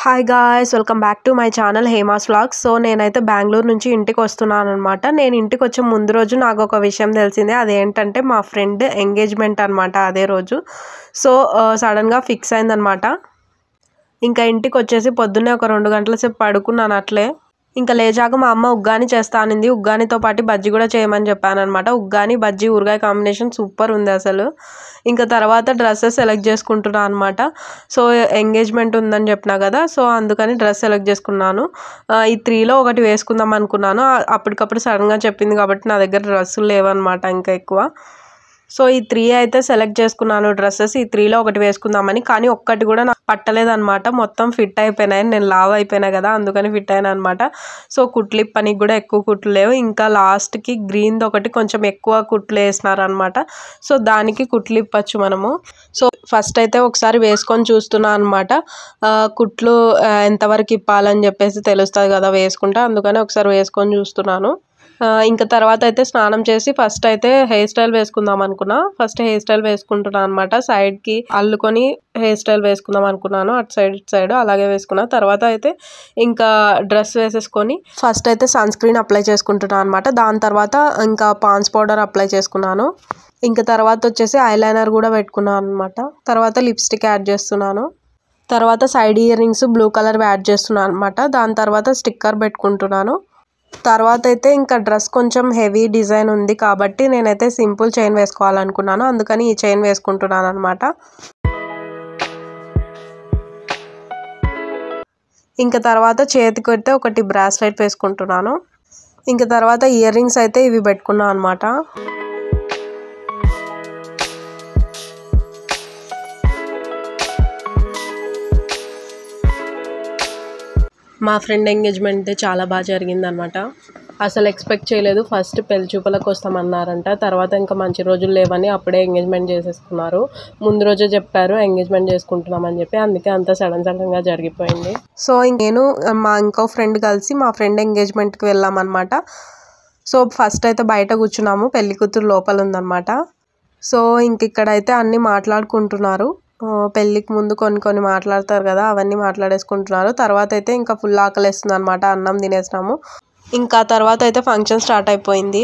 Hi guys, welcome back to my channel Hema's vlogs. So నేనైతే బెంగళూరు నుంచి ఇంటికి వస్తున్నాను అనమాట. నేను ఇంటికి వచ్చే ముందు రోజు నాకు ఒక విషయం తెలిసిందే. అదేంటంటే మా ఫ్రెండ్ ఎంగేజ్మెంట్ అనమాట అదే రోజు. సో సడన్గా ఫిక్స్ అయిందనమాట. ఇంకా ఇంటికి వచ్చేసి పొద్దున్నే ఒక 2 గంటల సేపు పడుకున్నాను అట్లే. ఇంకా లేచాక మా అమ్మ ఉగ్గాని చేస్తా అనింది. ఉగ్గానితో పాటు బజ్జీ కూడా చేయమని చెప్పాను అనమాట. ఉగ్గాని బజ్జీ ఊరగాయ కాంబినేషన్ సూపర్ ఉంది అసలు. ఇంకా తర్వాత డ్రెస్సెస్ సెలెక్ట్ చేసుకుంటున్నాను అనమాట. సో ఎంగేజ్మెంట్ ఉందని చెప్పినా కదా, సో అందుకని డ్రెస్ సెలెక్ట్ చేసుకున్నాను. ఈ 3లో ఒకటి వేసుకుందాం అనుకున్నాను. అప్పటికప్పుడు సడన్గా చెప్పింది కాబట్టి నా దగ్గర డ్రెస్సులు లేవన్నమాట ఇంకా ఎక్కువ. సో ఈ 3 అయితే సెలెక్ట్ చేసుకున్నాను డ్రెస్సెస్. ఈ 3లో ఒకటి వేసుకుందామని, కానీ ఒక్కటి కూడా నాకు పట్టలేదన్నమాట. మొత్తం ఫిట్ అయిపోయినాయి. నేను లావ్ అయిపోయినా కదా, అందుకని ఫిట్ అయినా అనమాట. సో కుట్లు ఇప్పనికి కూడా ఎక్కువ కుట్లు లేవు. ఇంకా లాస్ట్కి గ్రీన్ది ఒకటి కొంచెం ఎక్కువ కుట్లు వేసినారనమాట. సో దానికి కుట్లు ఇప్పచ్చు మనము. సో ఫస్ట్ అయితే ఒకసారి వేసుకొని చూస్తున్నాను అనమాట. కుట్లు ఎంతవరకు ఇప్పాలని చెప్పేసి తెలుస్తుంది కదా వేసుకుంటా, అందుకని ఒకసారి వేసుకొని చూస్తున్నాను. ఇంకా తర్వాత అయితే స్నానం చేసి ఫస్ట్ అయితే హెయిర్ స్టైల్ వేసుకుందాం అనుకున్నా. ఫస్ట్ హెయిర్ స్టైల్ వేసుకుంటున్నాను అనమాట. సైడ్కి అల్లుకొని హెయిర్ స్టైల్ వేసుకుందాం అనుకున్నాను. అటు సైడ్ ఇటు సైడ్ అలాగే వేసుకున్నా. తర్వాత అయితే ఇంకా డ్రెస్ వేసేసుకొని ఫస్ట్ అయితే సన్ స్క్రీన్ అప్లై చేసుకుంటున్నాను అనమాట. దాని తర్వాత ఇంకా పాండ్స్ పౌడర్ అప్లై చేసుకున్నాను. ఇంకా తర్వాత వచ్చేసి ఐలైనర్ కూడా పెట్టుకున్నాను అనమాట. తర్వాత లిప్స్టిక్ యాడ్ చేస్తున్నాను. తర్వాత side ear rings blue colour add చేస్తున్నాను అనమాట. దాని తర్వాత స్టిక్కర్ పెట్టుకుంటున్నాను. తర్వాత అయితే ఇంకా డ్రెస్ కొంచెం హెవీ డిజైన్ ఉంది కాబట్టి నేనైతే సింపుల్ చైన్ వేసుకోవాలనుకున్నాను. అందుకని ఈ చైన్ వేసుకుంటున్నాను అనమాట. ఇంకా తర్వాత చేతికి అయితే ఒకటి బ్రాస్లెట్ వేసుకుంటున్నాను. ఇంకా తర్వాత ఇయర్ రింగ్స్ అయితే ఇవి పెట్టుకున్నాను అనమాట. మా ఫ్రెండ్ ఎంగేజ్మెంట్ చాలా బాగా జరిగిందనమాట. అసలు ఎక్స్పెక్ట్ చేయలేదు. ఫస్ట్ పెళ్లి చూపులకు వస్తామన్నారంట. తర్వాత ఇంకా మంచి రోజులు లేవని అప్పుడే ఎంగేజ్మెంట్ చేసేసుకున్నారు. ముందు రోజే చెప్పారు ఎంగేజ్మెంట్ చేసుకుంటున్నామని చెప్పి, అందుకే అంత సడన్గా జరిగిపోయింది. సో నేను మా ఇంకో ఫ్రెండ్ కలిసి మా ఫ్రెండ్ ఎంగేజ్మెంట్కి వెళ్ళామన్నమాట. సో ఫస్ట్ అయితే బయట కూర్చున్నాము. పెళ్లి కూతురు లోపల ఉందన్నమాట. సో ఇంక ఇక్కడైతే అన్నీ మాట్లాడుకుంటున్నారు. పెళ్ళికి ముందు కొన్ని మాట్లాడతారు కదా, అవన్నీ మాట్లాడేసుకుంటున్నారు. తర్వాత అయితే ఇంకా ఫుల్ ఆకలేస్తుంది అనమాట. అన్నం తినేసినాము. ఇంకా తర్వాత అయితే ఫంక్షన్ స్టార్ట్ అయిపోయింది.